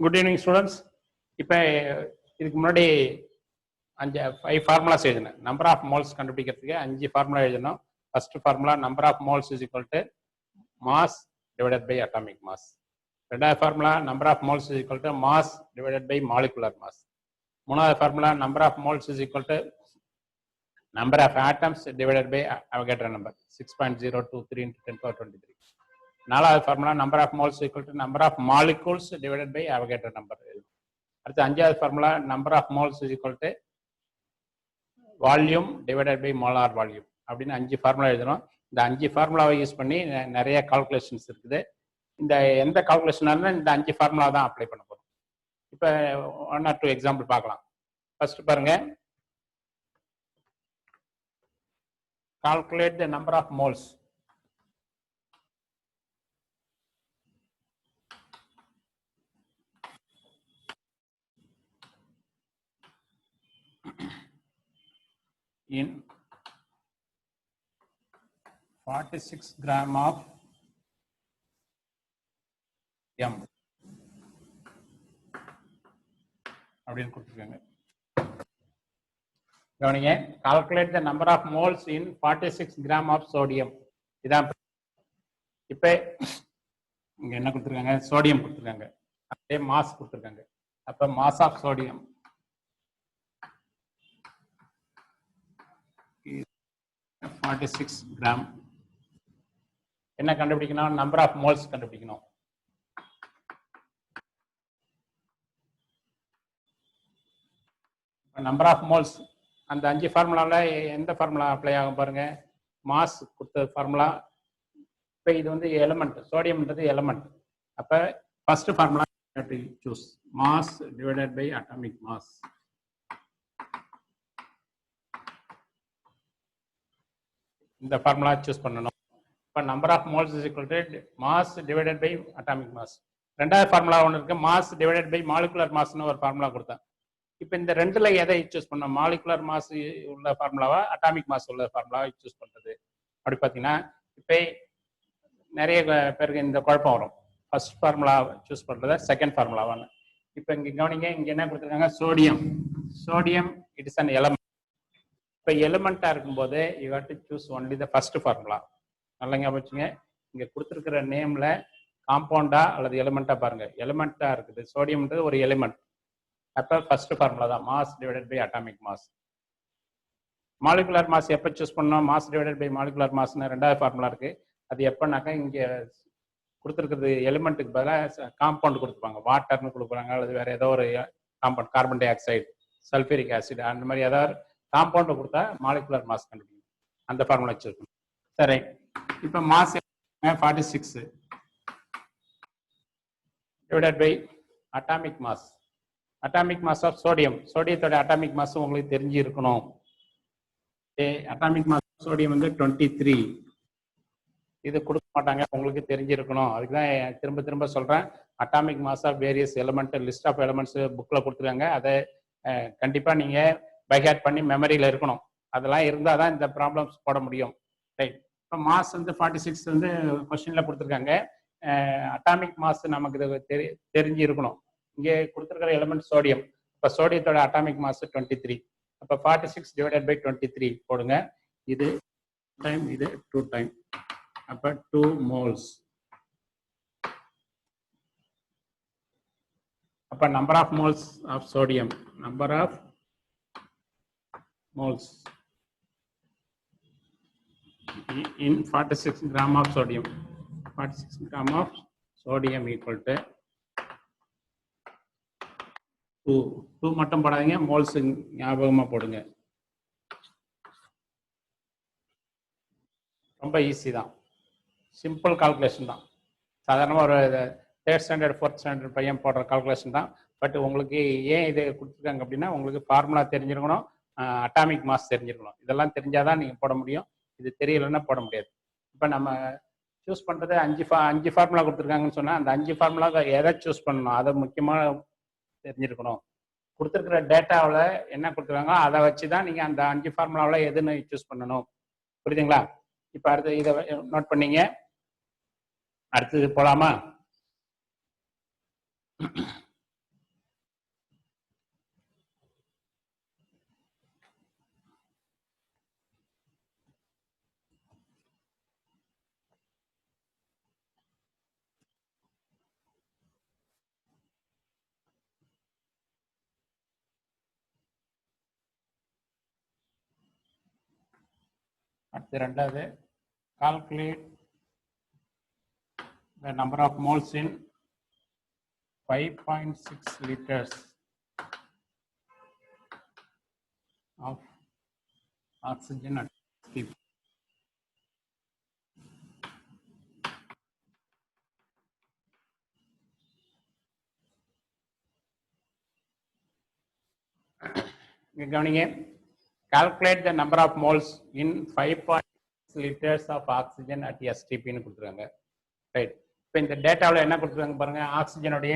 Good evening students. இப்போ இதுக்கு முன்னாடி 5 ஃபார்முலாஸ் எழுதினேன். நம்பர் ஆஃப் மோல்ஸ் கண்டுபிடிக்கிறதுக்கு 5 ஃபார்முலா எழுதணும். First formula number of moles is equal to mass divided by atomic mass. ரெண்டாவது formula number of moles is equal to mass divided by molecular mass. மூணாவது formula number of moles is equal to number of atoms divided by Avogadro number 6.023 × 10^23. நாலாவது formula number of moles equal to number of molecules divided by Avogadro number. அடுத்து அஞ்சாவது formula number of moles is equal to volume divided by molar volume அப்படின்னு 5 formula எழுதணும். இந்த 5 ஃபார்முலாவை use பண்ணி நிறைய calculations இருக்குது. இந்த எந்த கால்குலேஷனாலும் இந்த 5 ஃபார்முலா தான் அப்ளை பண்ண போகிறோம். இப்போ 1 or 2 எக்ஸாம்பிள் பார்க்கலாம். ஃபர்ஸ்ட் பாருங்க, calculate the number of moles. In 46 gram of M அப்படின்னு கொடுத்துருக்காங்க. கவனிங்க, calculate the number of moles in 46 gram of sodium. இதான் இப்போ இங்க என்ன கொடுத்துருக்காங்க, சோடியம் கொடுத்துருக்காங்க, அதே மாஸ் கொடுத்துருக்காங்க. அப்ப மாஸ் ஆஃப் சோடியம் 46 கிராம். என்ன கண்டுபிடிக்கணும், நம்பர் ஆஃப் மோல்ஸ் கண்டுபிடிக்கணும். நம்பர் ஆஃப் மோல்ஸ் அந்த 5 ஃபார்முலாவில் எந்த ஃபார்முலா அப்ளை ஆகும் பாருங்க. மாஸ் கொடுத்த ஃபார்முலா. இப்போ இது வந்து எலிமெண்ட், சோடியம்ன்றது எலிமெண்ட். அப்போ first formula choose mass divided by atomic mass. இந்த ஃபார்முலா சூஸ் பண்ணணும். இப்போ number of moles is equal to mass divided by atomic mass. ரெண்டாவது ஃபார்முலா ஒன்று இருக்கு, மாஸ் டிவைடட் பை மாலிகுலர் மாஸ்னு ஒரு ஃபார்முலா கொடுத்தேன். இப்போ இந்த ரெண்டுல எதை சூஸ் பண்ணோம், மாலிகுலர் மாஸ் உள்ள ஃபார்முலாவா அட்டாமிக் மாஸ் உள்ள ஃபார்முலாவை சூஸ் பண்றது அப்படி பார்த்தீங்கன்னா, இப்போ நிறைய பேருக்கு இந்த குழப்பம் வரும். ஃபர்ஸ்ட் ஃபார்முலா சூஸ் பண்றத செகண்ட் ஃபார்முலாவான்னு. இப்போ இங்க கவனிங்க, இங்க என்ன கொடுத்துருக்காங்க, sodium. Sodium it is an element. இப்போ எலிமெண்டா இருக்கும்போது you have to choose only the first formula. நல்லா ஞாபகம் வச்சுங்க, இங்க கொடுத்துருக்கிற நேம்ல காம்பவுண்டா அல்லது எலிமெண்டா பாருங்க. எலிமெண்டா இருக்குது, சோடியம்ன்றது ஒரு எலிமெண்ட். அப்போ ஃபர்ஸ்ட் ஃபார்முலா தான் mass divided by atomic mass. Molecular mass எப்போ சூஸ் பண்ணோம், மாஸ் டிவைடட் பை மாலிகுலர் மாஸ்னு ரெண்டாவது ஃபார்முலா இருக்கு. அது எப்போனாக்கா இங்கே கொடுத்துருக்கிறது எலிமெண்ட்டுக்கு பதிலாக காம்பவுண்ட் கொடுத்துருப்பாங்க, வாட்டர்னு கொடுக்குறாங்க அல்லது வேற ஏதோ ஒரு compound, carbon di oxide, sulphuric acid, அந்த மாதிரி ஏதாவது காம்பவுண்ட் கொடுத்தா மாலிகுலர் மாஸ் கண்டுபிடிக்கும். அந்த ஃபார்முலா சூஸ் பண்ணும். சரி, இப்போ mass 46 divided by atomic mass. Atomic mass of sodium, சோடியத்தோட அட்டாமிக் மாஸ் உங்களுக்கு தெரிஞ்சு இருக்கணும். அட்டாமிக் மாஸ் சோடியம் வந்து 23. இது கொடுக்க மாட்டாங்க, உங்களுக்கு தெரிஞ்சிருக்கணும். அதுக்கு தான் திரும்ப திரும்ப சொல்றேன். Atomic mass of various element, list of elements புக்ல கொடுத்துருக்காங்க. அதை கண்டிப்பா நீங்க பைஹார்ட் பண்ணி மெமரியில இருக்கணும். அதெல்லாம் இருந்தால் தான் இந்த ப்ராப்ளம்ஸ் போட முடியும். ரைட், இப்போ மாஸ் வந்து 46 வந்து கொஸ்டின்ல கொடுத்துருக்காங்க. அட்டாமிக் மாஸ் நமக்கு இது தெரிஞ்சு இருக்கணும். இங்கே கொடுத்துருக்கிற எலிமெண்ட் சோடியம். இப்போ சோடியத்தோட அட்டாமிக் மாஸ் 23. அப்போ 46 டிவைடட் பை 23 போடுங்க. இது டைம், இது 2 டைம். அப்போ 2 மோல்ஸ். அப்போ number of moles of sodium, number of moles in 46 gram of sodium. 46 gram of sodium equal to 2 மட்டும் போடாதீங்க, மோல்ஸ் ஞாபகமா போடுங்க. ரொம்ப ஈஸி தான், சிம்பிள் கால்குலேஷன் தான். சாதாரணமாக ஒரு 3rd ஸ்டாண்டர்ட் 4th ஸ்டாண்டர்ட் பையன் போடுற கால்குலேஷன் தான். பட் உங்களுக்கு ஏன் இது கொடுத்துருக்காங்க அப்படின்னா, உங்களுக்கு ஃபார்முலா தெரிஞ்சிருக்கணும், அட்டாமிக் மாஸ் தெரிஞ்சிருக்கணும். இதெல்லாம் தெரிஞ்சாதான் நீங்க போட முடியும். இது தெரியலன்னா போட முடியாது. இப்போ நம்ம சூஸ் பண்றது 5 ஃபார்முலா கொடுத்துருக்காங்கன்னு சொன்னா, அந்த 5 ஃபார்முலா எதை சூஸ் பண்ணணும் அதை முக்கியமா தெரிஞ்சிருக்கணும். கொடுத்துருக்கிற டேட்டாவில் என்ன கொடுத்துருக்காங்க அதை வச்சு தான் நீங்க அந்த 5 ஃபார்முலாவில் எதுன்னு சூஸ் பண்ணணும். புரியுதுங்களா? இப்போ அடுத்து இதை நோட் பண்ணீங்க. அடுத்தது போலாமா? அடுத்து ரெண்டாவது calculate the number of moles in 5.6 liters of oxygen at STP. கவனிங்க, calculate the number of moles in 5.6 liters of oxygen at STP ன்னு கொடுத்துருக்காங்க. ரைட், இப்போ இந்த டேட்டாவில் என்ன கொடுத்துருக்காங்க பாருங்க, ஆக்சிஜனுடைய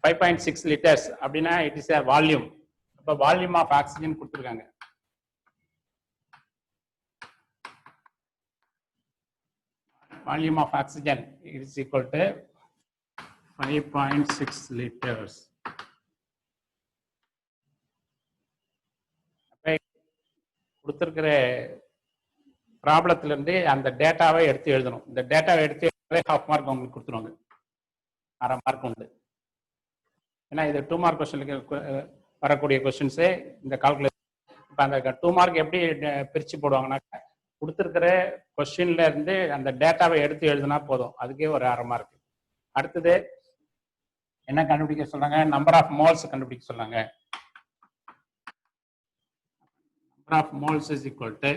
5.6 liters அப்படின்னா இட் இஸ் a வால்யூம். இப்போ வால்யூம் ஆஃப் ஆக்சிஜன் கொடுத்துருக்காங்க. Volume of oxygen is equal to 5.6 liters. கொடுத்துருக்கிற ப்ராப்ளத்துல இருந்து அந்த டேட்டாவை எடுத்து எழுதணும். இந்த டேட்டாவை எடுத்து எழுதுறதே ஹாஃப் மார்க் உங்களுக்கு கொடுத்துருவாங்க, அரை மார்க் உண்டு. ஏன்னா இது 2 மார்க் கொஸ்டினுக்கு வரக்கூடிய கொஸ்டின்ஸு இந்த கால்குலேஷன். இப்போ அந்த 2 மார்க் எப்படி பிரித்து போடுவாங்கன்னா, கொடுத்துருக்கிற கொஸ்டின்ல இருந்து அந்த டேட்டாவை எடுத்து எழுதுனா போதும், அதுக்கே ஒரு அரை மார்க். அடுத்தது என்ன கண்டுபிடிக்க சொல்றாங்க, நம்பர் ஆஃப் மோல்ஸ் கண்டுபிடிக்க சொல்றாங்க. of moles is equal to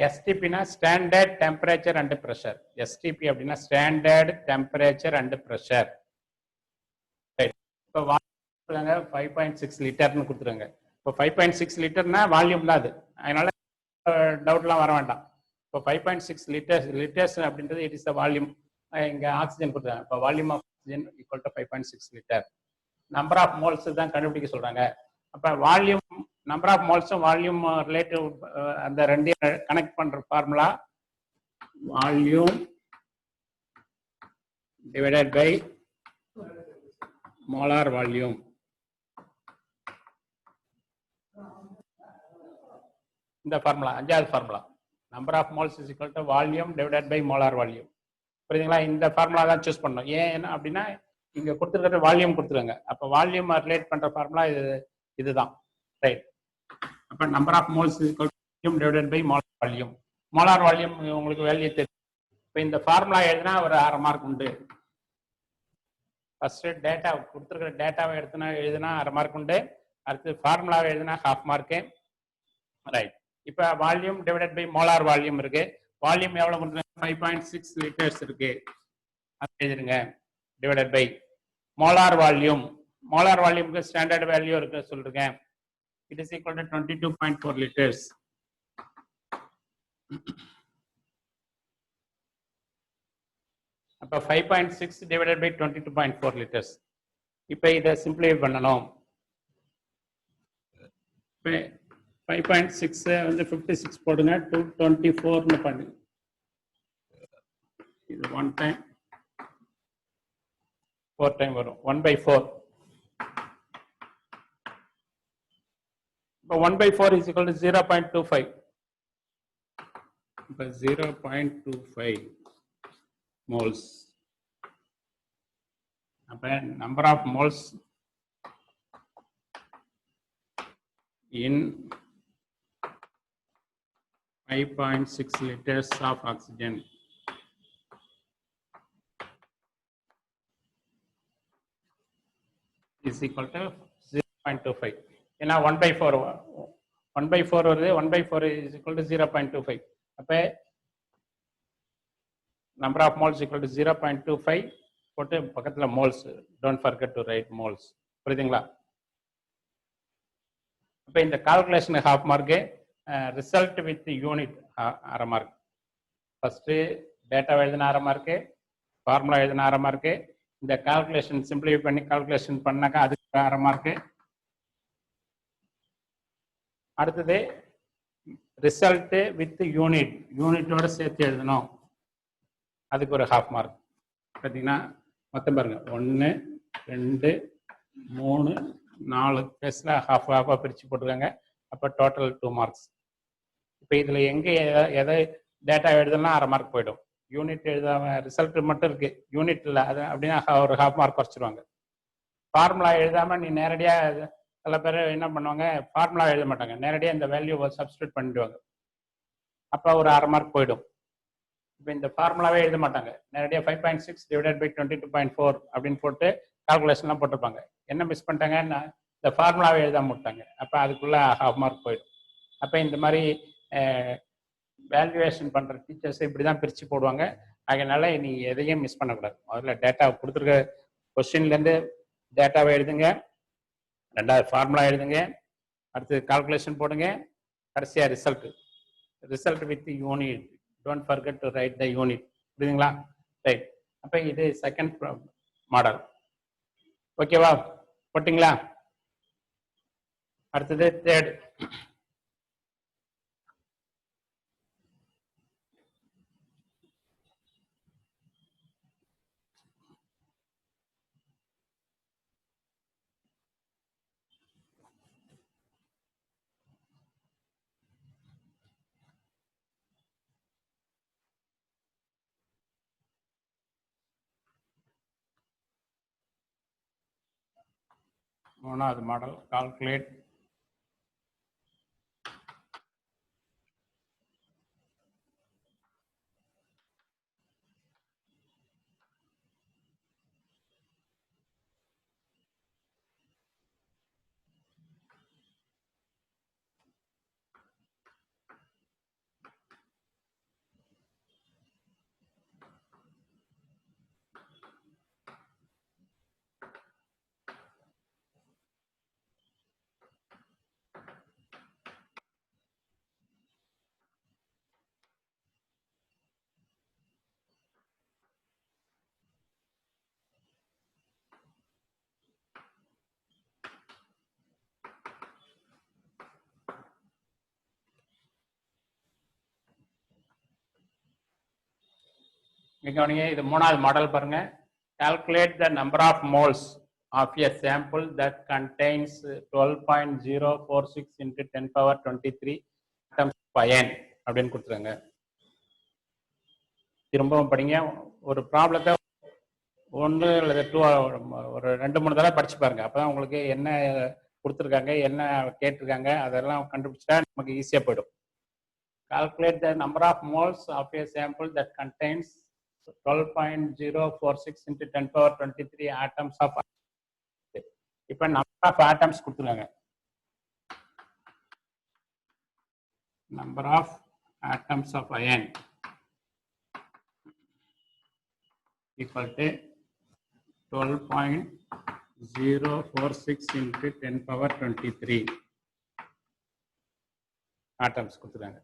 STP na standard temperature and pressure. STP அப்படினா standard temperature and pressure. Right, இப்போ வால்யூம் 5.6 லிட்டர்னு கொடுத்துருங்க. இப்போ 5.6 லிட்டர்னா வால்யூம் தான் அது, அதனால டவுட்லாம் வர வேண்டாம். இப்போ 5.6 லிட்டர்ஸ் அப்படின்றது இட் இஸ் த வால்யூம். இங்கே ஆக்சிஜன் கொடுத்துருக்காங்க. இப்போ volume of oxygen equal to 5.6 litre. Number of moles தான் கண்டுபிடிக்க சொல்றாங்க. அப்ப வால்யூம், நம்பர் ஆஃப் மோல்ஸும் வால்யூம் ரிலேட்டிவ், அந்த ரெண்டையும் கனெக்ட் பண்ற formula volume divided by molar volume. இந்த ஃபார்முலா 5வது formula, number of moles is equal to volume divided by molar volume. புரியுதுங்களா? இந்த ஃபார்முலா தான் சூஸ் பண்ணணும். ஏன் அப்படின்னா இங்க கொடுத்துருக்கிற வால்யூம் கொடுத்துருங்க. அப்ப வால்யூம் ரிலேட் பண்ற ஃபார்முலா இதுதான். ரைட், அப்ப number of moles volume divided by molar volume. Molar volume உங்களுக்கு வேல்யூ தெரியும். இப்போ இந்த ஃபார்முலா எழுதினா ஒரு அரை மார்க் உண்டு. ஃபர்ஸ்ட் டேட்டா கொடுத்துருக்கிற டேட்டாவை எழுதினா அரை மார்க் உண்டு. அடுத்து ஃபார்முலாவை எழுதினா ஹாஃப் மார்க்கு. ரைட், இப்போ volume divided by molar volume இருக்கு. வால்யூம் எவ்வளவு கொடுத்துருங்க, 5.6 லிட்டர்ஸ் இருக்கு, அது எழுதிருங்க. Divided by molar volume. Molar வால்யூமுக்கு ஸ்டாண்டர்ட் வேல்யூ இருக்கு சொல்லிருக்கேன். It is equal to 22.4 litres. அப்ப 5.6 டிவைடட் பை 22.4 லிட்டர்ஸ். இப்போ இதை சிம்பிளிஃபை பண்ணணும். 5.6 வந்து 56 போடுங்க, 224 பண்ணு. இது 1 டைம் 4 டைம் வரும், 1/4. இப்போ 1/4 is equal to 0.25. இப்போ 0.25 moles. அப்போ number of moles in 5.6 liters of oxygen is equal to 0.25. ஏன்னா 1/4 வருது, 1/4 is equal to 0.25. அப்போ number of moles equal to 0.25 போட்டு பக்கத்தில் moles, don't forget to right moles. புரியுதுங்களா? இப்போ இந்த calculation half mark, result with unit அரை மார்க். ஃபர்ஸ்ட் டேட்டா எழுதின அரை மார்க்கு, ஃபார்முலா எழுதின அரை மார்க்கு, இந்த கால்குலேஷன் சிம்பிளிஃபை பண்ணி கால்குலேஷன் பண்ணாக்கா அதுக்கு அரை மார்க்கு. அடுத்தது ரிசல்ட் வித் யூனிட், யூனிட்டோட சேர்த்து எழுதணும், அதுக்கு ஒரு ஹாஃப் மார்க். பார்த்தீங்கன்னா மொத்தம் பாருங்க, 1 2 3 4 பேஸில் ஹாஃபாக பிரித்து போட்டுருக்காங்க. அப்போ டோட்டல் 2 மார்க்ஸ். இப்போ இதில் எங்கே எதை டேட்டா எழுதலாம் அரை மார்க் போயிடும். யூனிட் எழுதாம ரிசல்ட் மட்டும் இருக்கு, யூனிட் இல்லை, அது அப்படின்னா ஒரு ஹாஃப் மார்க் குறைச்சிருவாங்க. ஃபார்முலா எழுதாம நீ நேரடியாக சில பேர் என்ன பண்ணுவாங்க, ஃபார்முலா எழுத மாட்டாங்க, நேரடியாக இந்த வேல்யூவை சப்ஸ்டியூட் பண்ணிடுவாங்க. அப்போ ஒரு 1/2 மார்க் போயிடும். இப்போ இந்த ஃபார்முலாவே எழுத மாட்டாங்க, நேரடியாக 5.6 டிவைடட் பை 22.4 அப்படின்னு போட்டு கால்குலேஷன்லாம் போட்டிருப்பாங்க. என்ன மிஸ் பண்ணிட்டாங்கன்னா, இந்த ஃபார்முலாவே எழுதாம விட்டாங்க. அப்போ அதுக்குள்ள 1/2 மார்க் போயிடும். அப்போ இந்த மாதிரி வேல்யூவேஷன் பண்ணுற டீச்சர்ஸ் இப்படி தான் பிரித்து போடுவாங்க. அதனால நீ எதையும் மிஸ் பண்ணக்கூடாது. முதல்ல டேட்டா கொடுத்துருக்க கொஸ்டின்லேருந்து டேட்டாவை எழுதுங்க, ரெண்டாவது ஃபார்முலா எழுதுங்க, அடுத்து கால்குலேஷன் போடுங்க, கடைசியாக result with unit. Don't forget to write the unit. புரியுதுங்களா? ரைட். அப்போ இது செகண்ட் மாடல். ஓகேவா? போட்டிங்களா? அடுத்தது தேர்ட். மூணாவது மாடல் கால்குலேட் கவனிங்க. இது மூணாவது மாடல் பாருங்க. Calculate the number of moles of a sample that contains 12.046 into 10 power 23 atoms of iron அப்படின்னு கொடுத்துருங்க. திரும்பவும் படிங்க. ஒரு ப்ராப்ளத்தை 1 அல்லது 2 ஒரு 2-3 தடவை படிச்சு பாருங்க. அப்பதான் உங்களுக்கு என்ன கொடுத்துருக்காங்க, என்ன கேட்டிருக்காங்க, அதெல்லாம் கண்டுபிடிச்சா நமக்கு ஈஸியாக போயிடும். Calculate the number of moles of a sample that contains 12.046 into 10 power 23 atoms of. இப்போ நம்பர் ஆஃப் ஆட்டம்ஸ் கொடுத்துருக்காங்க. Number of atoms of iron equal to 12.046 into 10 power 23 atoms கொடுத்துருக்காங்க.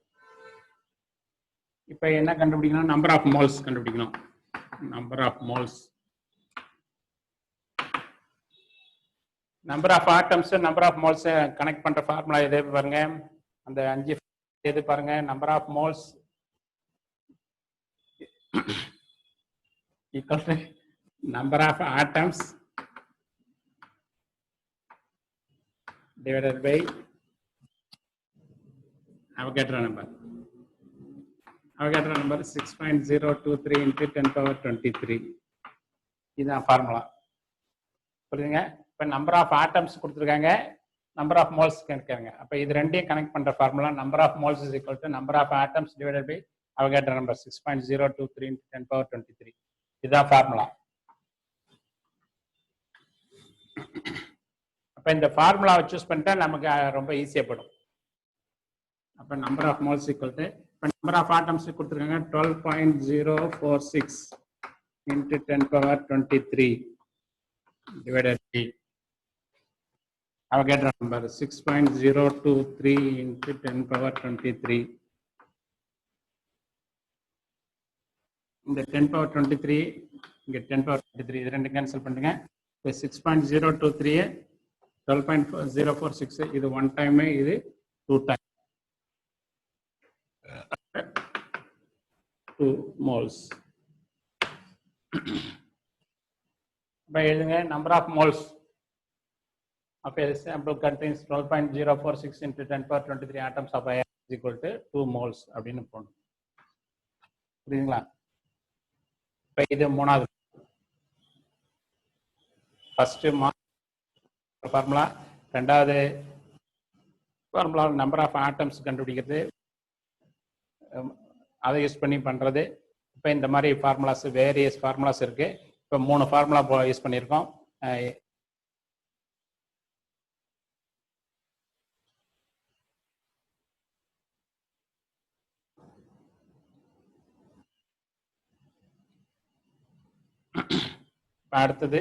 இப்போ என்ன கண்டுபிடிக்கணும்? நம்பர் ஆஃப் மோல்ஸ் கண்டுபிடிக்கணும். Number of moles, number of atoms, number of moles connect பண்ற formula எது பாருங்க. அந்த 5 எது பாருங்க. Number of moles equal to number of atoms divided by Avogadro number. Avogadro number 6.023 into 10 power 23. இதுதான் ஃபார்முலா. புரியுதுங்க? இப்போ நம்பர் ஆஃப் ஆட்டம்ஸ் கொடுத்துருக்காங்க, நம்பர் ஆஃப் மோல்ஸ் கேட்குறாங்க. அப்போ இது ரெண்டையும் கனெக்ட் பண்ணுற formula number of moles is equal to number of atoms divided by Avogadro number 6.023 into 10 power 23. இதுதான் ஃபார்முலா. அப்போ இந்த ஃபார்முலாவை சூஸ் பண்ணிட்டா நமக்கு ரொம்ப ஈஸியாக போடும். அப்போ number of moles equal to, இப்போ நம்பர் ஆஃப் ஆட்டம்ஸ் கொடுத்துருக்காங்க 12.046 into 10 power 23 divided by Avogadro number 6.023 into 10 power 23. இந்த 10 power 23 இங்க 10 power 23 இது ரெண்டு கேன்சல் பண்ணுங்க. 6.023 12.046 இது 1 டைம், இது 2 டைம், 2 moles. இப்போ எழுதுங்க. Number of moles of a sample contains 12.046 into 10 power 23 atoms of iron is equal to 2 moles அப்படின்னு போடணும். புரியுதுங்களா? இப்போ இது மூணாவது. ஃபர்ஸ்ட் ஃபார்முலா ரெண்டாவது ஃபார்முலா நம்பர் ஆஃப் ஆட்டம்ஸ் கண்டுபிடிக்கிறது, அதை யூஸ் பண்ணி பண்ணுறது. இப்போ இந்த மாதிரி ஃபார்முலாஸ் வேரியஸ் ஃபார்முலாஸ் இருக்குது. இப்போ 3 ஃபார்முலா யூஸ் பண்ணியிருக்கோம். அடுத்தது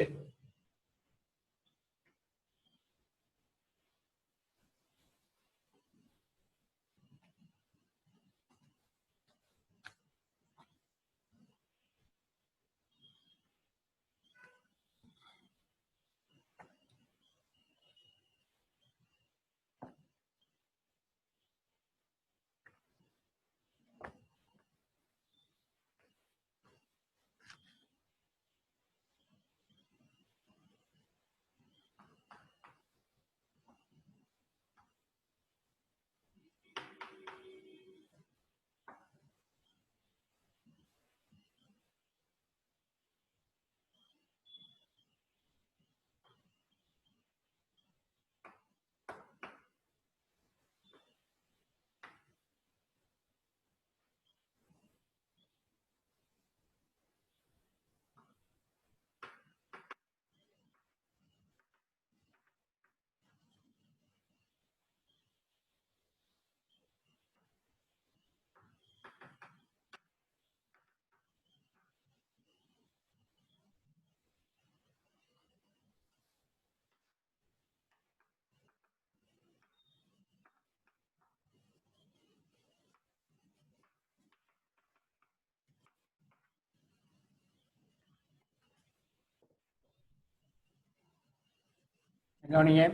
கவனிங்க,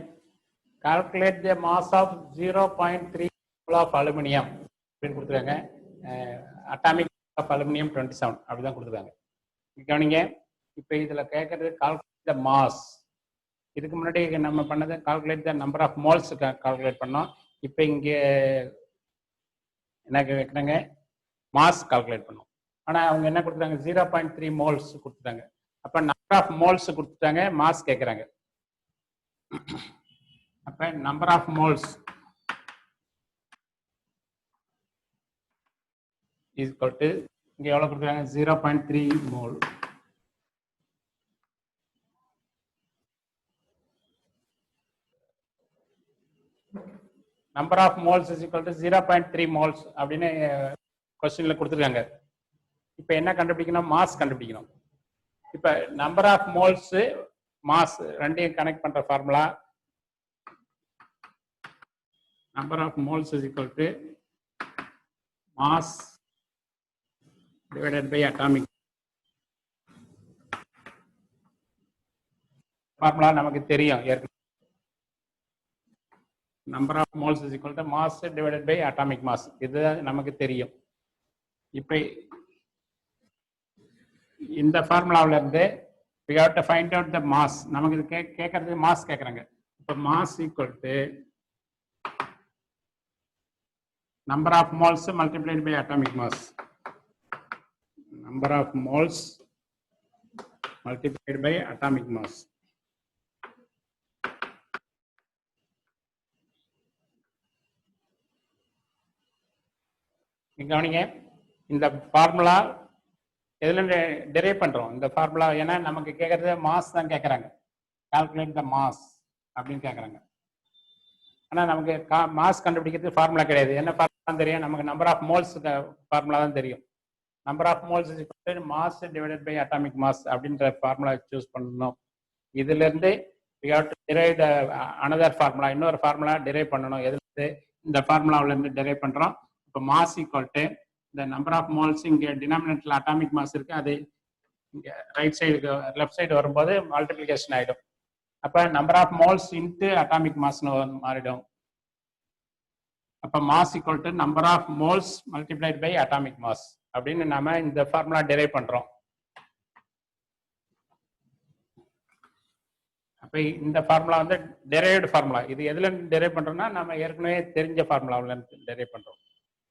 calculate the mass of 0.3 mole of aluminium அப்படின்னு கொடுத்துருக்காங்க. அட்டாமிக் ஆஃப் அலுமினியம் 27 அப்படிதான் கொடுத்துருக்காங்க. கவனிங்க, இப்போ இதில் கேட்கறது கால்குலேட் த மாஸ். இதுக்கு முன்னாடி நம்ம பண்ணது calculate the number of moles calculate பண்ணோம். இப்போ இங்கே என்ன கேட்குறாங்க, மாஸ் கால்குலேட் பண்ணோம். ஆனால் அவங்க என்ன கொடுத்துட்டாங்க, 0.3 மோல்ஸ் கொடுத்துட்டாங்க. அப்போ நம்பர் ஆஃப் மோல்ஸ் கொடுத்துட்டாங்க, மாஸ் கேட்குறாங்க. அப்ப number of moles equal to இங்க எவ்வளவு கொடுக்குறாங்க, 0.3 mole. Number of moles is equal to 0.3 moles அப்படின்னு கொஸ்டின்ல கொடுத்துருக்காங்க. இப்ப என்ன கண்டுபிடிக்கணும், மாஸ் கண்டுபிடிக்கணும். இப்ப நம்பர் ஆஃப் மோல்ஸ் மாஸ் ரெண்டையும் கனெக்ட் பண்ற formula number of moles is equal to mass divided by atomic. Formula நமக்கு தெரியும் ஏற்கனவே. Number of moles is equal to mass divided by atomic mass, இது நமக்கு தெரியும். இப்ப இந்த ஃபார்முலாவில இருந்து we have to find out the mass. நமக்கு இது கேட்கறது மாஸ் கேட்கறாங்க. இப்போ mass equal to number of moles multiplied by atomic mass. Number of moles multiplied by atomic mass. கவனிங்க, இந்த ஃபார்முலா எதுல டெரைவ் பண்றோம் இந்த ஃபார்முலா. ஏன்னா நமக்கு கேட்கறது மாஸ் தான் கேட்கறாங்க, கால்குலேட் த மாஸ் அப்படின்னு கேட்கறாங்க. ஆனா நமக்கு மாஸ் கண்டுபிடிக்கிறது ஃபார்முலா கிடையாது. என்ன ஃபார்முலா தெரியும் நமக்கு, நம்பர் ஆஃப் மோல்ஸ் ஃபார்முலா தான் தெரியும். Number of moles mass divided by atomic mass அப்படின்ற ஃபார்முலா சூஸ் பண்ணணும். இதுல இருந்து we have to derive the another formula, இன்னொரு ஃபார்முலா டெரைவ் பண்ணணும். எதுல இருந்து, இந்த ஃபார்முலாவில இருந்து டெரைவ் பண்றோம். இப்போ மாஸ் ஈக்குவல் டு இந்த நம்பர் ஆஃப் மோல்ஸ், இங்க டினாமினேட்டர்ல அட்டாமிக் மாஸ் இருக்கு, அது இங்க ரைட் சைடுக்கு லெஃப்ட் சைடு வரும்போது மல்டிப்ளிகேஷன் ஆயிடும். அப்ப number of moles into atomic மாஸ்னு மாறிடும். அப்ப mass equal to number of moles multiplied by atomic mass அப்படின்னு நாம இந்த ஃபார்முலா டெரைவ் பண்றோம். அப்ப இந்த ஃபார்முலா வந்து டெரைவ்டு ஃபார்முலா. இது எதுல டெரைவ் பண்றோம்னா நம்ம ஏற்கனவே தெரிஞ்ச ஃபார்முலாவில டெரைவ் பண்றோம்.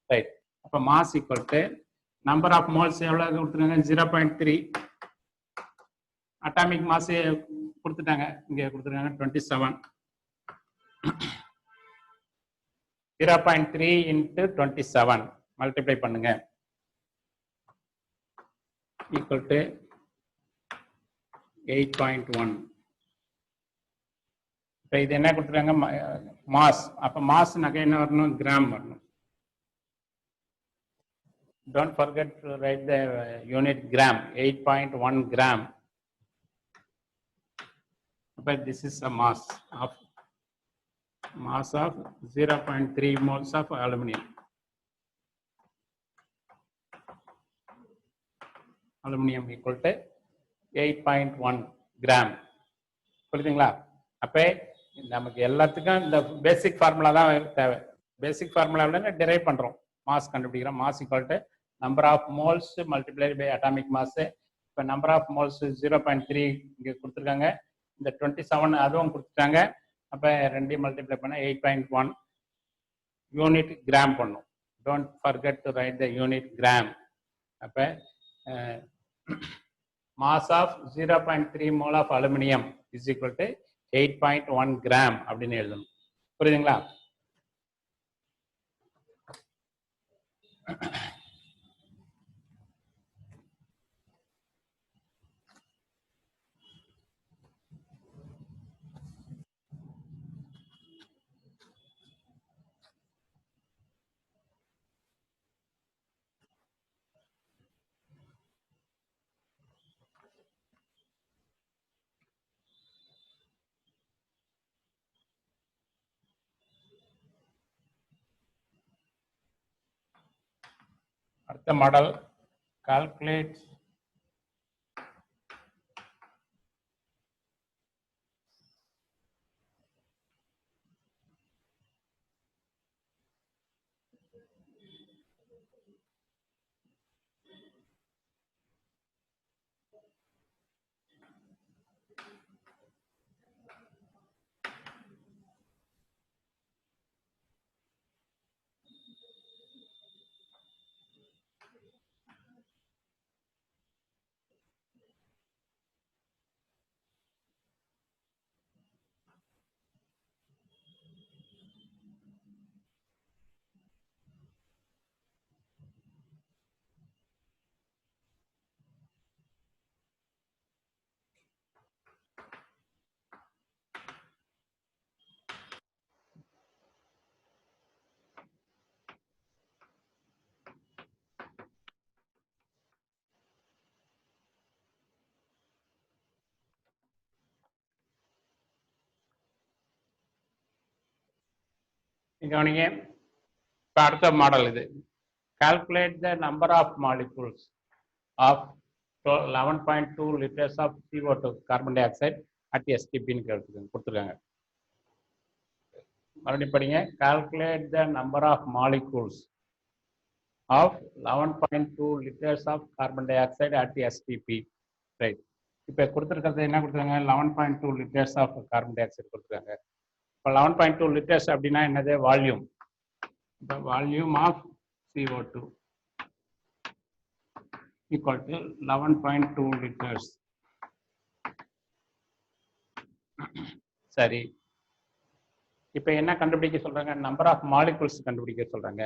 ரைட். அப்ப mass equal to number of moles எவ்வளவு கொடுத்துருக்காங்க, 0.3. அட்டாமிக் மாஸ் கொடுத்துட்டாங்க, இங்க கொடுத்துருக்காங்க 27. 0.3 into 27 multiply பண்ணுங்க equal to 8.1. இப்போ இது என்ன கொடுத்துருக்காங்க மாஸ். அப்போ மாஸ்னாக்க என்ன வரணும்? கிராம் வரணும். Don't forget to write the unit gram. 8.1 gram. But this is a mass of 0.3 moles of aluminum. Aluminum equal to 8.1 gram. புரியுதுங்களா? அப்போ நமக்கு எல்லாத்துக்கும் இந்த பேசிக் ஃபார்முலா தான் தேவை. பேசிக் ஃபார்முலாவில் டெரைவ் பண்ணுறோம். மாஸ் கண்டுபிடிக்கிறோம். Mass equal to number of moles multiplied by atomic mass. இப்போ நம்பர் ஆஃப் மோல்ஸ் 0.3 இங்கே கொடுத்துருக்காங்க. இந்த 27 அதுவும் கொடுத்துட்டாங்க. அப்போ ரெண்டையும் மல்டிப்ளை பண்ண 8.1 யூனிட் கிராம் பண்ணும். Don't forget to write the unit gram. அப்போ mass of 0.3 mole of aluminium is equal to 8.1 gram அப்படின்னு எழுதணும். புரியுதுங்களா? அடுத்த மாடல் கால்குலேட் கவனிங்க. இப்போ அடுத்த மாடல் இது. Calculate the number of molecules of 11.2 liters of CO2 carbon dioxide at STPன்னு கொடுத்துருக்காங்க. மறுபடியும் படிங்க. Calculate the number of molecules of 11.2 liters of carbon dioxide at STP. Right. இப்போ கொடுத்துருக்கிறது என்ன கொடுத்துருக்காங்க? 11.2 liters of carbon dioxide கொடுத்துருக்காங்க. இப்போ 11.2 liters அப்படின்னா என்னது? வால்யூம். இப்போ volume of CO2 equal to 11.2 liters. சரி. இப்போ என்ன கண்டுபிடிக்க சொல்றாங்க? நம்பர் ஆஃப் மாலிகூல்ஸ் கண்டுபிடிக்க சொல்றாங்க.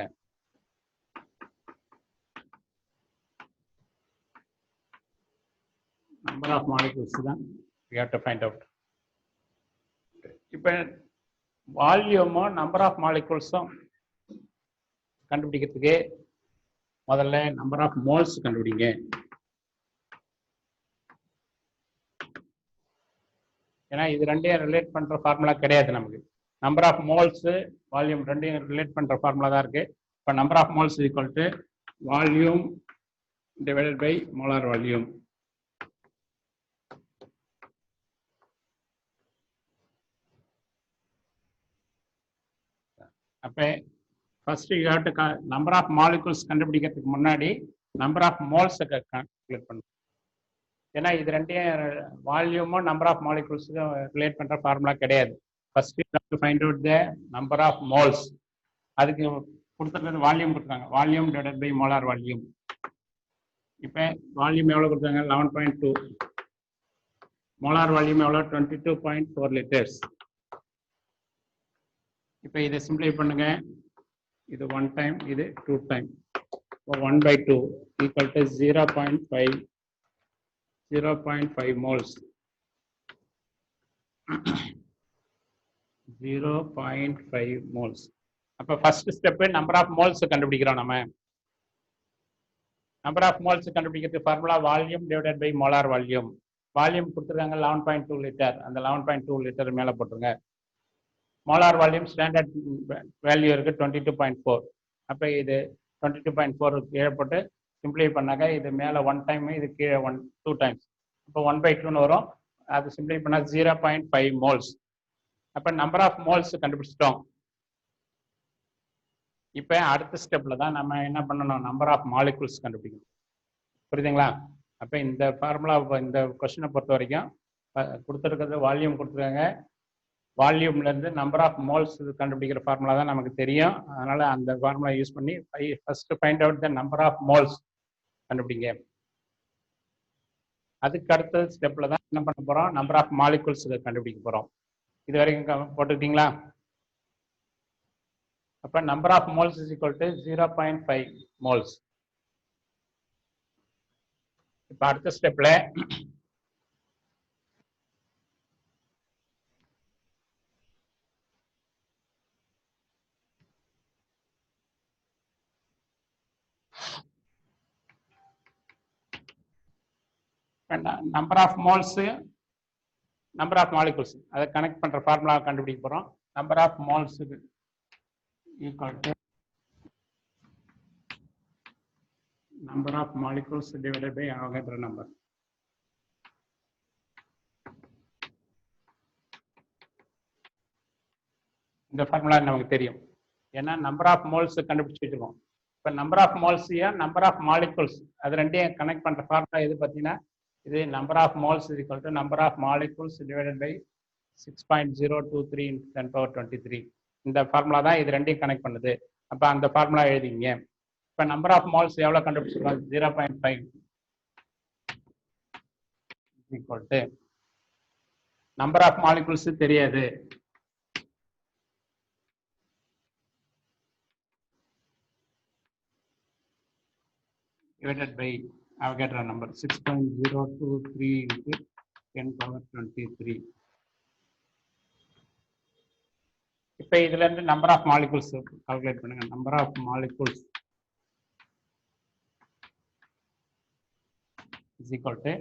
நம்பர் ஆஃப் மாலிகூல்ஸ் தான் we have to find out. இப்போ வால்யூமும் நம்பர் ஆஃப் மாலிகூல்ஸும் கண்டுபிடிக்கிறதுக்கு முதல்ல நம்பர் ஆஃப் மோல்ஸ் கண்டுபிடிங்க. ஏன்னா இது ரெண்டையும் ரிலேட் பண்ற ஃபார்முலா கிடையாது நமக்கு. நம்பர் ஆஃப் மோல்ஸ் வால்யூம் ரெண்டையும் ரிலேட் பண்ற ஃபார்முலா தான் இருக்கு. இப்போ number of moles equal to volume divided by molar volume. அப்போ first you have to number of molecules கண்டுபிடிக்கிறதுக்கு முன்னாடி நம்பர் ஆஃப் மோல்ஸை கால்குலேட் பண்ணணும். ஏன்னா இது ரெண்டையும் வால்யூமும் நம்பர் ஆஃப் மாலிகூல்ஸுக்கும் ரிலேட் பண்ணுற ஃபார்முலா கிடையாது. First you have to find out the number of moles. அதுக்கு கொடுத்துருக்கிறது வால்யூம் கொடுத்தாங்க. Volume divided by molar volume. இப்போ வால்யூம் எவ்வளோ கொடுத்தாங்க? 11.2. மோலார் வால்யூம் எவ்வளோ? 22.4 liters. இப்போ இதை சிம்பிளை பண்ணுங்க. இது 1 டைம், இது 2 time. 1/2 equal to 0.5 moles. 0.5 moles. அப்ப first step number of moles கண்டுபிடிக்கிறோம். நம்ம நம்பர் ஆஃப் மோல்ஸ் கண்டுபிடிக்கிறது formula volume divided by molar volume. Volume கொடுத்துருக்காங்க 11.2 லிட்டர். அந்த 11.2 லிட்டர் மேல போட்டுருங்க. மோலார் வால்யூம் ஸ்டாண்டர்ட் வேல்யூ இருக்கு 22.4. அப்ப இது 22.4 கீழே போட்டு சிம்பிளை பண்ணாக்க இது மேல 1 டைம், இது கீழே 2 டைம்ஸ். அப்போ 1/2 வரும். அது சிம்பிளை பண்ணா 0.5 மோல்ஸ். அப்ப நம்பர் ஆஃப் மோல்ஸ் கண்டுபிடிச்சிட்டோம். இப்ப அடுத்த ஸ்டெப்ல தான் நம்ம என்ன பண்ணணும், நம்பர் ஆஃப் மாலிகுல்ஸ் கண்டுபிடிக்கணும். புரியுதுங்களா? அப்ப இந்த ஃபார்முலா, இந்த கொஸ்டினை பொறுத்த வரைக்கும் கொடுத்துருக்கிறது வால்யூம் கொடுத்துருக்காங்க. வால்யூம்ல இருந்து நம்பர் ஆஃப் மோல்ஸ் கண்டுபிடிக்கிற ஃபார்முலா தான் நமக்கு தெரியும். அதனால அந்த ஃபார்முலா யூஸ் பண்ணி first find out the number of moles கண்டுபிடிங்க. அதுக்கு அடுத்த ஸ்டெப்ல தான் என்ன பண்ண போறோம், நம்பர் ஆஃப் மாலிகுல்ஸ் கண்டுபிடிக்க போறோம். இது வரைக்கும் போட்டுக்கிட்டீங்களா? அப்ப number of moles is equal to 0.5 moles. இப்ப அடுத்த ஸ்டெப்ல number of moles, number of molecules அதை கனெக்ட் பண்ற ஃபார்முலா கண்டுபிடிக்க போறோம். Number of moles equal to number of molecules divided by Avogadro number. இந்த ஃபார்முலா நமக்கு தெரியும். ஏன்னா நம்பர் ஆஃப் மோல்ஸ் கண்டுபிடிச்சு வச்சிருக்கோம். இப்போ number of moles number of molecules அது ரெண்டையும் கனெக்ட் பண்ற ஃபார்முலா எது பார்த்தீங்கன்னா, இது number of moles is equal to number of molecules divided by 6.023 × 10^23. இந்த ஃபார்முலா தான் இது ரெண்டையும் கனெக்ட் பண்ணுது. அப்போ அந்த ஃபார்முலா எழுதிங்க. இப்போ நம்பர் ஆஃப் மோல்ஸ் எவ்வளோ கண்டுபிடிச்சிருக்கோம், 0.5 equal to number of molecules தெரியாது, divided by Avogadro number 6.023 × 10^23. இப்போ இதுல இருந்து நம்பர் ஆஃப் மாலிகுல்ஸ் கால்குலேட் பண்ணுங்க. Number of molecules is equal to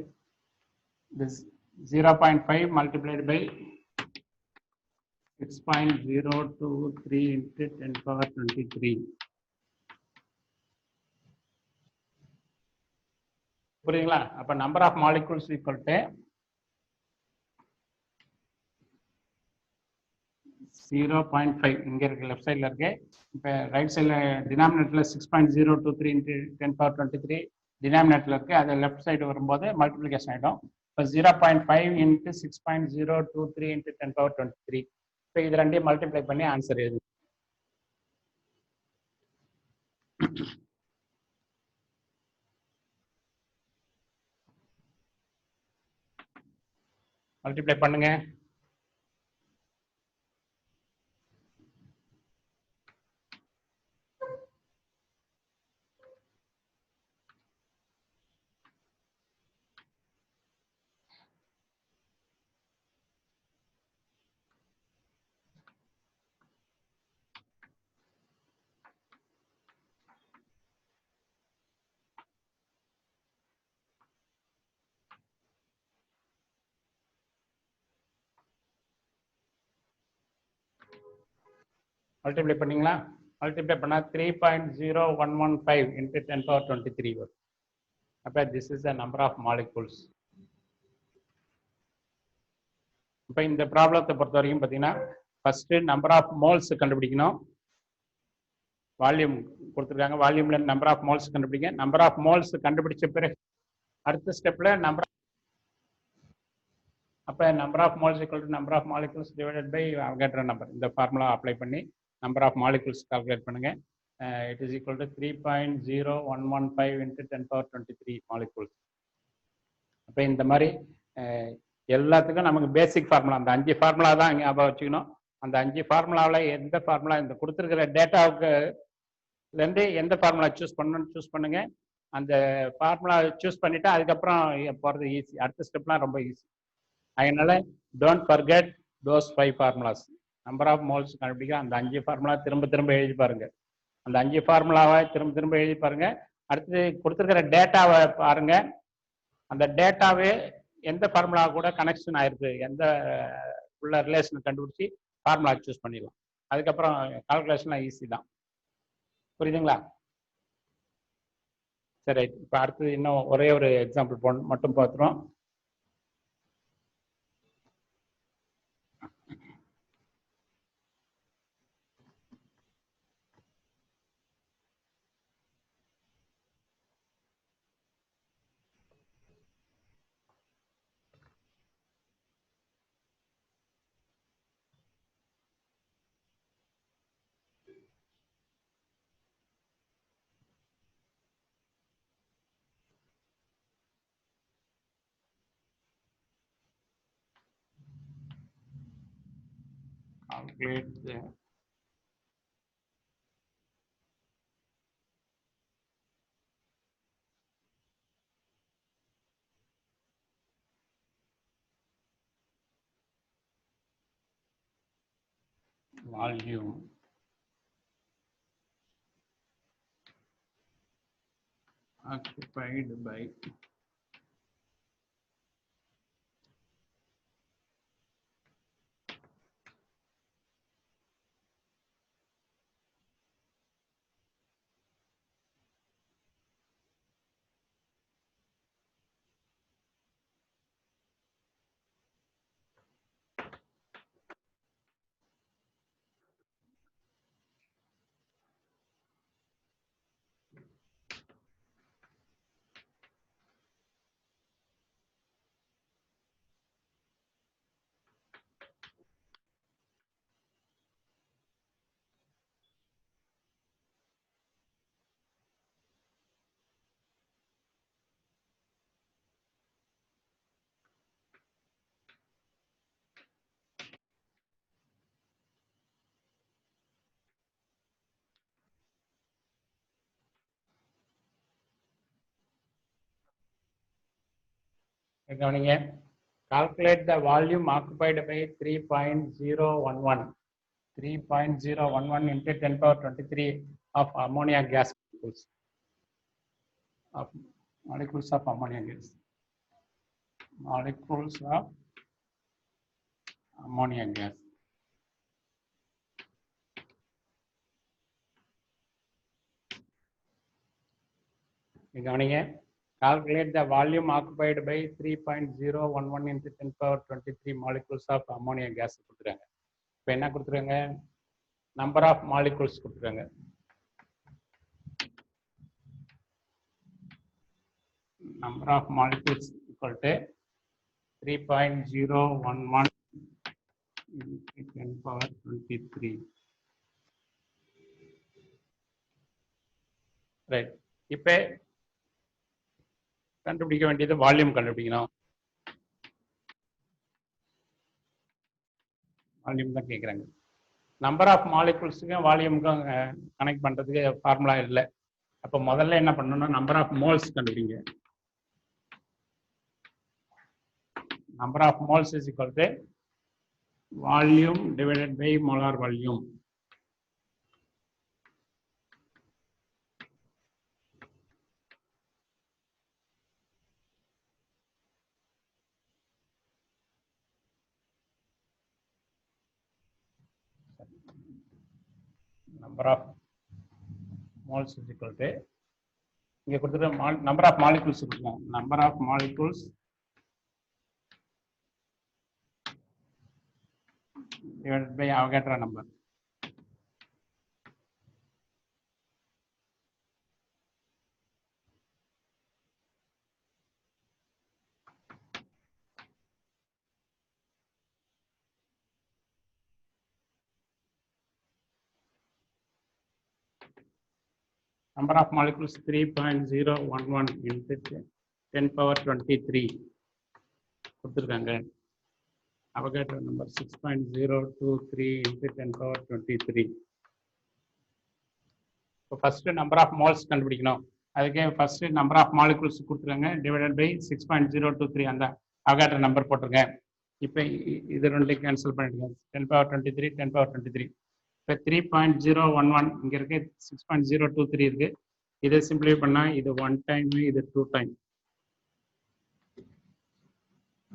this 0.5 multiplied by 6.023 × 10^23. புரியுங்களா? அப்ப number of molecules equal to 0.5 இங்க இருக்கு, லெஃப்ட் சைட்ல இருக்கு. இப்ப ரைட் சைட்ல டினாமினேட்டர்ல 6.023 × 10^23 டினாமினேட்டர்ல இருக்கு. அது லெஃப்ட் சைடு வரும்போது மல்டிப்ளிகேஷன் ஆயிடும். இப்போ 0.5 × 6.023 × 10^23. இப்போ இது ரெண்டையும் மல்டிப்ளை பண்ணி ஆன்சர் எழுது. மல்டிப்ளை பண்ணுங்க. மல்டிப்ளை பண்ணீங்களா? மல்டிப்ளை பண்ணா 3.0115 × 10^23 வரும். அப்ப this is the number of molecules. இப்போ இந்த ப்ராப்ளத்தை பொறுத்த வரைக்கும் பார்த்தீங்கன்னா, ஃபர்ஸ்ட் நம்பர் ஆஃப் மோல்ஸ் கண்டுபிடிக்கணும். வால்யூம் கொடுத்துருக்காங்க, வால்யூம்ல நம்பர் ஆஃப் மோல்ஸ் கண்டுபிடிங்க. நம்பர் ஆஃப் மோல்ஸ் கண்டுபிடிச்ச பிறகு அடுத்த ஸ்டெப்ல நம்பர், அப்போ number of moles equal to number of molecules divided by Avogadro number. இந்த ஃபார்முலா அப்ளை பண்ணி நம்பர் ஆஃப் மாலிகுல்ஸ் கால்குலேட் பண்ணுங்க. It is equal to 3.0115 × 10^23 molecules. அப்போ இந்த மாதிரி எல்லாத்துக்கும் நமக்கு பேசிக் ஃபார்முலா, அந்த 5 ஃபார்முலா தான் ஞாபகம் வச்சுக்கணும். அந்த 5 ஃபார்முலாவில் எந்த ஃபார்முலா இந்த கொடுத்துருக்கிற டேட்டாவுக்கு இருந்து எந்த ஃபார்முலா சூஸ் பண்ணணும்னு சூஸ் பண்ணுங்க. அந்த ஃபார்முலா சூஸ் பண்ணிவிட்டு அதுக்கப்புறம் போகிறது ஈஸி. அடுத்த ஸ்டெப்லாம் ரொம்ப ஈஸி. அதனால don't forget those 5 formulas. Number of moles கண்டுபிடிக்க அந்த 5 ஃபார்முலா திரும்ப திரும்ப எழுதி பாருங்க. அந்த 5 ஃபார்முலாவை திரும்ப திரும்ப எழுதி பாருங்க. அடுத்து கொடுத்துருக்கிற டேட்டாவை பாருங்க. அந்த டேட்டாவே எந்த ஃபார்முலா கூட கனெக்ஷன் ஆயிருக்கு, எந்த உள்ள ரிலேஷன் கண்டுபிடிச்சி ஃபார்முலா சூஸ் பண்ணிடலாம். அதுக்கப்புறம் கால்குலேஷன்லாம் ஈஸி தான். புரியுதுங்களா? சரி, இப்போ அடுத்து இன்னும் ஒரே ஒரு எக்ஸாம்பிள் மட்டும் பார்த்துருவோம். Calculate the volume occupied by கவனிங்க. Calculate the volume occupied by 3.011 3.011 into 10 power 23 of ammonia gas molecules of ammonia gas. Molecules of ammonia gas. கவனிங்க. Calculate the volume occupied by 3.011 into 10 power 23 molecules of ammonia gas கொடுத்துருக்காங்க. இப்போ என்ன கொடுத்துருக்காங்க? Number of molecules கொடுத்துருக்காங்க. Number of molecules equal to 3.011 into 10 power 23. Right. இப்போ கண்டுபிடிக்க வேண்டியது volume கண்டுபிடிக்கணும். வால்யூம் தான் கேட்குறாங்க. நம்பர் ஆஃப் மாலிகூல்ஸுக்கும் வால்யூமுக்கும் கனெக்ட் பண்ணுறதுக்கு ஃபார்முலா இல்லை. அப்போ முதல்ல என்ன பண்ணணும்னா நம்பர் ஆஃப் மோல்ஸ் கண்டுபிடிங்க. Number of moles is equal to volume divided by molar volume. Number of moles is equal to இங்க கொடுத்துட்டு number of molecules கொடுக்கலாம். Number of molecules divided by Avogadro number. Number of molecules 3.011 into 10 power 23 கொடுத்துருக்காங்க. Avogadro number 6.023 into 10 power 23. So first number of moles கண்டுபிடிக்கணும். அதுக்கு first number of molecules கொடுத்துருங்க divided by 6.023 அந்த Avogadro number போட்டுருங்க. இப்போ இது ரெண்டு கேன்சல் பண்ணிடுங்க. 10 power 23 10 power 23. இப்போ 3.011 இங்க இருக்கு, 6.023 இருக்கு. இதை சிம்பிளை பண்ணா இது 1 டைம், இது 2 டைம்.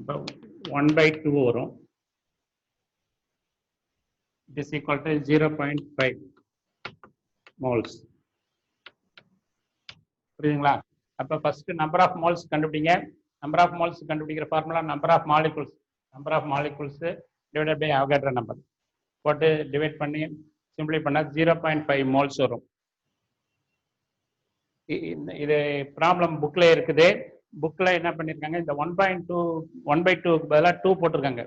இப்போ 1/2 வரும். It is equal to 0.5 moles. புரியுதுங்களா? அப்போ ஃபர்ஸ்ட் நம்பர் ஆஃப் மோல்ஸ் கண்டுபிடிங்க. நம்பர் ஆஃப் மோல்ஸ் கண்டுபிடிக்கிற formula number of molecules divided by Avogadro number போட்டு டிவைட் பண்ணி சிம்பிளை பண்ணா 0.5 மோல்ஸ் வரும். இது ப்ராப்ளம் புக்ல இருக்குது. புக்ல என்ன பண்ணிருக்காங்க, இந்த 1/2 பதிலாக 2 போட்டிருக்காங்க.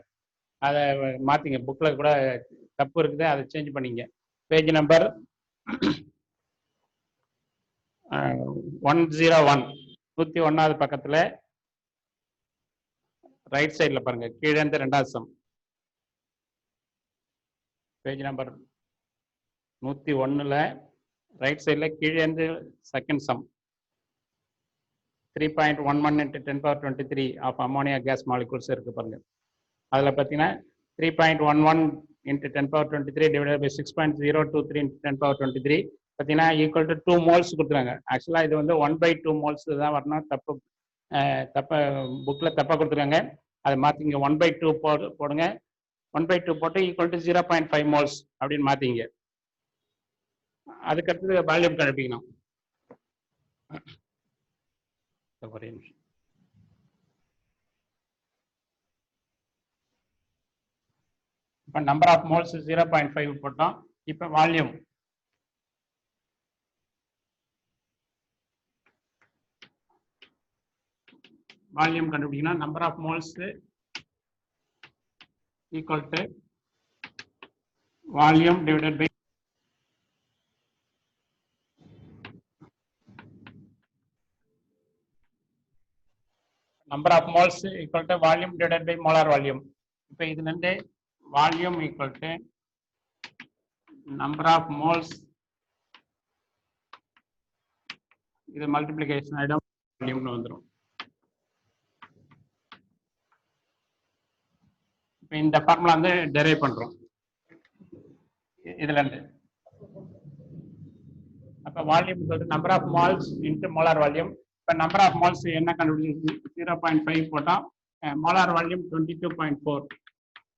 அதை மாத்திங்க, புக்ல கூட தப்பு இருக்குது, அதை சேஞ்ச் பண்ணிங்க. பேஜ் நம்பர் 101 101வது பக்கத்துல ரைட் சைட்ல பாருங்க, கீழே இருந்து 2வது சம். பேஜ் நம்பர் 101ல ரைட் சைட்ல கீழே இருந்து second sum. 3.11 into 10 power 23 of ammonia gas molecules இருக்கு பாருங்க. அதுல பார்த்தீங்கன்னா 3.11 into 10 power 23 divided by 6.023 into 10 power 23 பார்த்தீங்கன்னா ஈக்குவல் டு 2 மோல்ஸ் கொடுத்துருக்காங்க. ஆக்சுவலாக இது வந்து 1/2 மோல்ஸ் தான் வரணும். தப்ப புக்கில் தப்பாக கொடுத்துருக்காங்க. அதை மாற்றிங்க, 1/2 போடுங்க. 1/2 போட்டு ஈக்குவல் டு 0.5 மோல்ஸ் அப்படின்னு மாற்றிங்க. அதுக்கடுத்தது வால்யூம் கண்டுபிடிக்கணும். ஒரே நிமிஷம். இப்போ நம்பர் ஆஃப் மோல்ஸ் 0.5 போட்டோம். இப்போ வால்யூம் கண்டுபிடிக்கணும். Number of moles equal to volume divided by number of moles equal to volume divided by molar volume. இப்போ இதுல இருந்து volume equal to number of moles, இது மல்டிப்ளிகேஷன் ஆயிடும், வால்யூம்னு வந்துடும். இப்போ இந்த ஃபார்முலா வந்து டெரைவ் பண்றோம் இதுல இருந்து. அப்போ volume number of moles into molar volume. இப்போ நம்பர் ஆஃப் மால்ஸ் என்ன கண்டுபிடிச்சு 0.5 போட்டோம். Molar volume 22.4.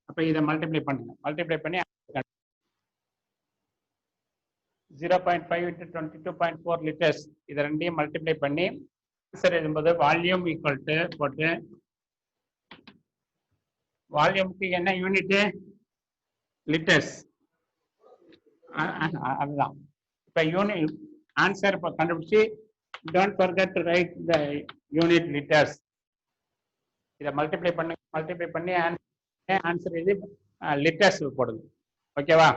அப்போ இதை மல்டிப்ளை பண்ணுங்க. மல்டிப்ளை பண்ணி 0.5 into 22.4 லிட்டர்ஸ், இதை ரெண்டையும் மல்டிப்ளை பண்ணி ஆன்சர் எழுதும்போது வால்யூம் ஈக்குவல் டு போட்டு, வால்யூமுக்கு என்ன யூனிட்? லிட்டர்ஸ். அதுதான் இப்போ யூனிட் ஆன்சர் இப்போ கண்டுபிடிச்சி don't forget to write the unit liters. இதை மல்டிப்ளை பண்ணி ஆன்சர் எழுதி லிட்டர்ஸ் போடுங்க. ஓகேவா?